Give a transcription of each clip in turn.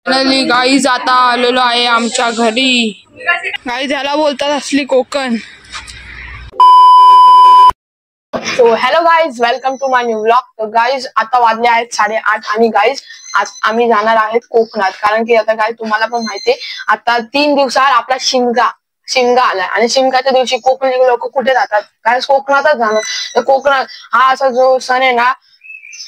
Finally guys आता आलेलो आहे आमच्या घरी. गाईज ह्याला बोलतात असली कोकण. So hello guys, welcome to my new vlog. तर गाईज आता वाजले आहेत 8:30 आणि गाईज आज आम्ही जाणार आहेत कोकणात. कारण की आता गाईज तुम्हाला पण माहितीये आता 3 दिवसात आपला शिमगा आलाय आणि शिमग्याच्या दिवशी कोकणी लोक कुठे जातात? गाईज कोकणातच जाणार. तर कोकणात हा असा जो सण आहे ना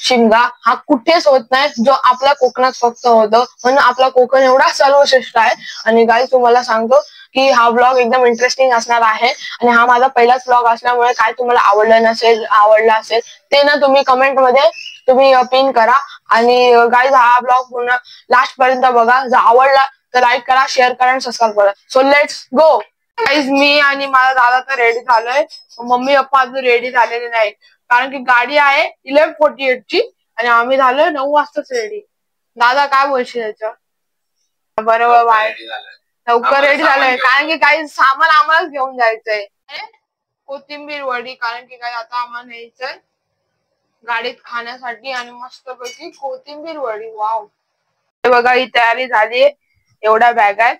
शिमगा, हा कुठेच होत नाही, जो आपल्या कोकणात फक्त होतं. म्हणून आपला कोकण एवढा सर्वश्रेष्ठ आहे. आणि गाईज तुम्हाला सांगतो की हा व्लॉग एकदम इंटरेस्टिंग असणार आहे आणि हा माझा पहिलाच व्लॉग असल्यामुळे काय तुम्हाला आवडला असेल ते ना तुम्ही कमेंट मध्ये तुम्ही पिन करा. आणि गाईज हा व्लॉग पूर्ण लास्ट पर्यंत बघा. जर आवडला तर लाईक करा, शेअर करा आणि सबस्क्राईब करा. So let's go. गाईज मी आणि माझा दादा तर रेडी झालोय. मम्मी पप्पा अजून रेडी झालेले नाही कारण की गाडी आहे 11:48 ची आणि आम्ही झालोय 9 वाजताच रेडी. दादा काय बोलशील याचं? बरोबर बाय, लवकर रेडी झालोय कारण की काही सामान आम्हालाच घेऊन जायचंय. कोथिंबीर वडी, कारण की काय आता आम्हाला न्यायचंय गाडीत खाण्यासाठी आणि मस्तपैकी कोथिंबीर वडी. वाव, हे बघा ही तयारी झाली. एवढ्या बॅग आहेत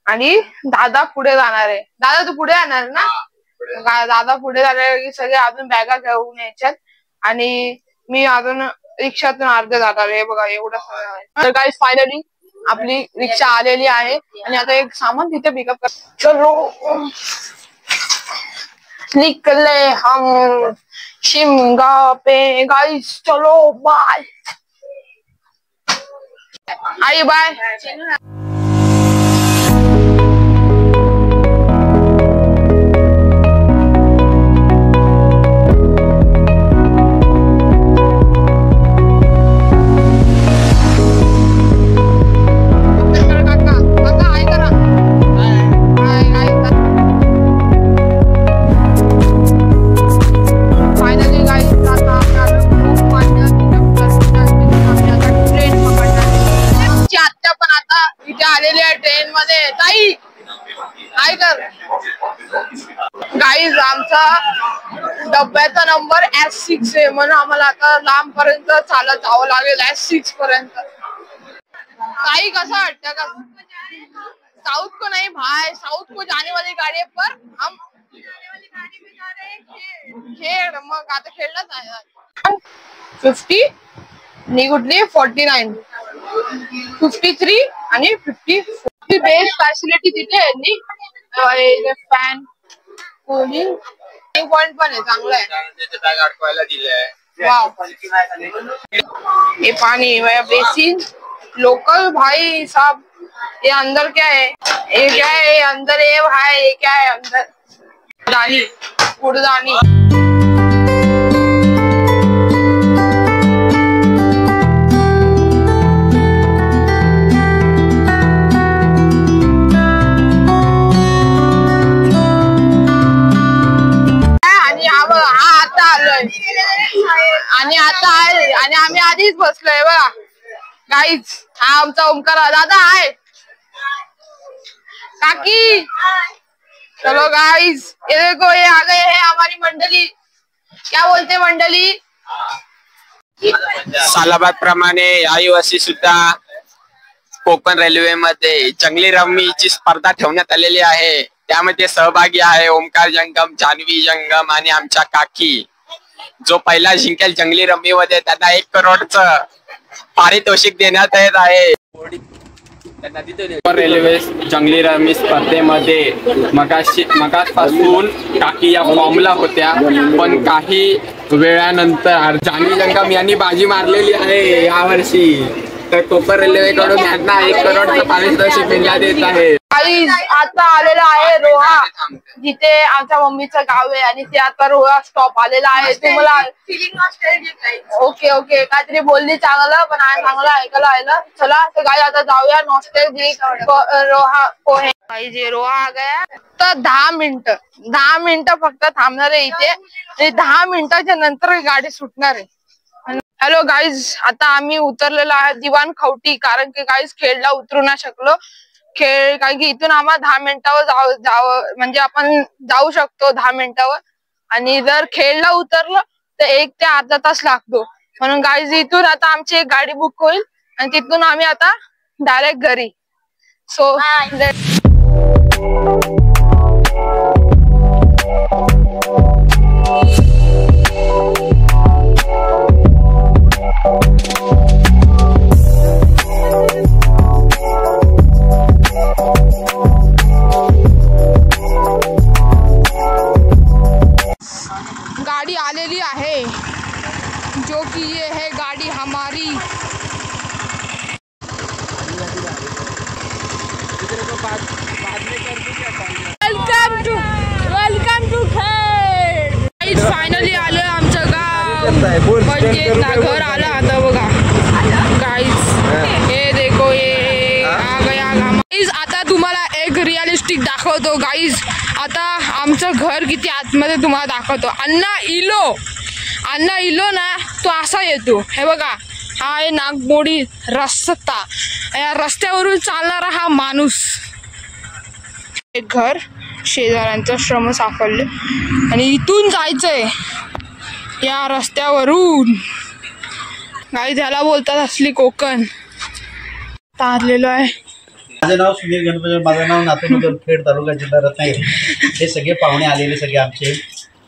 आणि दादा पुढे जाणार आहे. दादा तू पुढे जाणार ना? दादा पुढे झाले सगळे अजून बॅगा घेऊन यायच्यात आणि मी अजून रिक्षातून अर्ध जाणार आहे. बघा एवढं सगळं आहे. तर गाईज फायनली आपली रिक्षा आलेली आहे आणि आता एक सामान तिथे पिकअप कर. चलो निकले हम शिमगा पे गाईज, चलो बाय. आई बाय. ट्रेन मध्ये ताई काय कर. गाईज आमचा डब्याचा नंबर S6 आहे म्हणून आम्हाला आता लांब पर्यंत चालत जावं लागेल S6 पर्यंत. ताई कसं वाटतं का? साउथ को नाही भाई, साउथ को जाने वाली गाड़ी है पर हम खेळ मग आता खेळलाच आहे. 50 नि कुठली 49 53 आणि 54 बेस्ट फॅसिलिटी तिथे आहे. फॅन कूलिंग पॉइंट पण आहे, चांगलं आहे. ये पानी बेसिन लोकल भाई साहब. ये अंदर क्या है? ये क्या है? ये अंदर ये भाई, ये क्या है अंदर? दानी कूड़दानी. आणि आम्ही आधीच बसलोय बघा गाईज. हा आमचा ओमकार दादा आहे. काकी चलो गाइस, ये देखो ये आ गए हैं हमारी मंडली. क्या बोलते मंडली? सालाबाद प्रमाणे याही वर्षी सुद्धा कोकण रेल्वे मध्ये जंगली रम्मीची स्पर्धा ठेवण्यात आलेली आहे. त्यामध्ये सहभागी आहे ओमकार जंगम, जान्हवी जंगम आणि आमच्या काकी. जो पहिला जिंकेल जंगली रम्मी मध्ये त्यांना 1 करोडचं पारितोषिक देण्यात येत आहे. रेल्वे जंगली रम्मी स्पर्धेमध्ये मगापासून काकी या फॉर्मला होत्या, पण काही वेळानंतर जान्हवी जंगम यांनी बाजी मारलेली आहे यावर्षी. तर कोकण रेल्वेकडून त्यांना 1 करोडचं पारितोषिक देण्यात येत आहे. आता आलेला आहे रोहा, जिथे आमच्या मम्मीचं गाव आहे आणि ते आता रोहा स्टॉप आलेला आहे. तुम्हाला ओके ओके काहीतरी बोलली चांगलं, पण चांगलं ऐकायला आलं. चला तर गाई आता जाऊया नॉस्टॅल्जिक रोहा पोहे. जे रोहा आ गया तर 10 मिनिटं फक्त थांबणार आहे इथे आणि 10 मिनिटाच्या नंतर गाडी सुटणार आहे. हॅलो गाईज, आता आम्ही उतरलेलो आहे दिवाण खवटी, कारण की गाईज खेळला उतरू नाही शकलो. कारण की इथून आम्हाला 10 मिनिटावर जावं म्हणजे आपण जाऊ शकतो 10 मिनिटावर, आणि जर खेळला उतरलं तर 1 ते अर्धा तास लागतो. म्हणून गाईज इथून आता आमची एक गाडी बुक होईल आणि तिथून आम्ही आता डायरेक्ट घरी. सो गाड़ी आलेली आहे, जो कि ये है गाड़ी हमारी. Welcome to Khed. फायनली आलं आमचं गाव, म्हणजे घर आलं आता बघा गाईज. हे देखो ये आ गया गाईज. आता तुम्हाला एक रिअलिस्टिक दाखवतो गाईज. आता आमचं घर किती आतमध्ये तुम्हाला दाखवतो. अण्णा इलो ना तो असा येतो. हे बघा, हा आहे नागमोडी रस्ता. या रस्त्यावरून चालणारा हा माणूस. एक घर शेजाऱ्यांचं श्रम सापडले आणि इथून जायचंय या रस्त्यावरून. गाई त्याला बोलतात असली कोकण. आलेलो आहे. माझं नाव सुनील गणपती. माझं नाव नातूनगर, खेड तालुका, जिल्हा रत्नागिरी. हे सगळे पाहुणे आलेले सगळे आमचे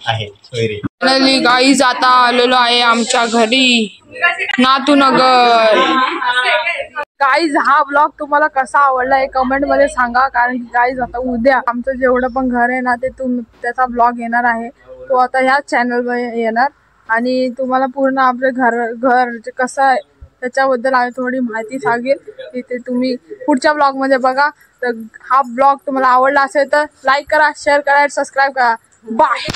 आहेत सोयरे. फायनली गाईज आता आलेलो आहे आमच्या घरी नातूनगर. गाईज हा ब्लॉग तुम्हाला कसा आवडला हे कमेंट मध्ये सांगा. कारण की गाईज आता उद्या आमचं जेवढं पण घर आहे ना ते त्याचा ब्लॉग येणार आहे. तो आता ह्याच चॅनलवर येणार आणि तुम्हाला पूर्ण आपलं घर कसं आहे त्याच्याबद्दल आम्ही थोडी माहिती सांगेल. तिथे तुम्ही पुढच्या ब्लॉग मध्ये बघा. तर हा ब्लॉग तुम्हाला आवडला असेल तर लाईक करा, शेअर करा, सबस्क्राईब करा. बाय.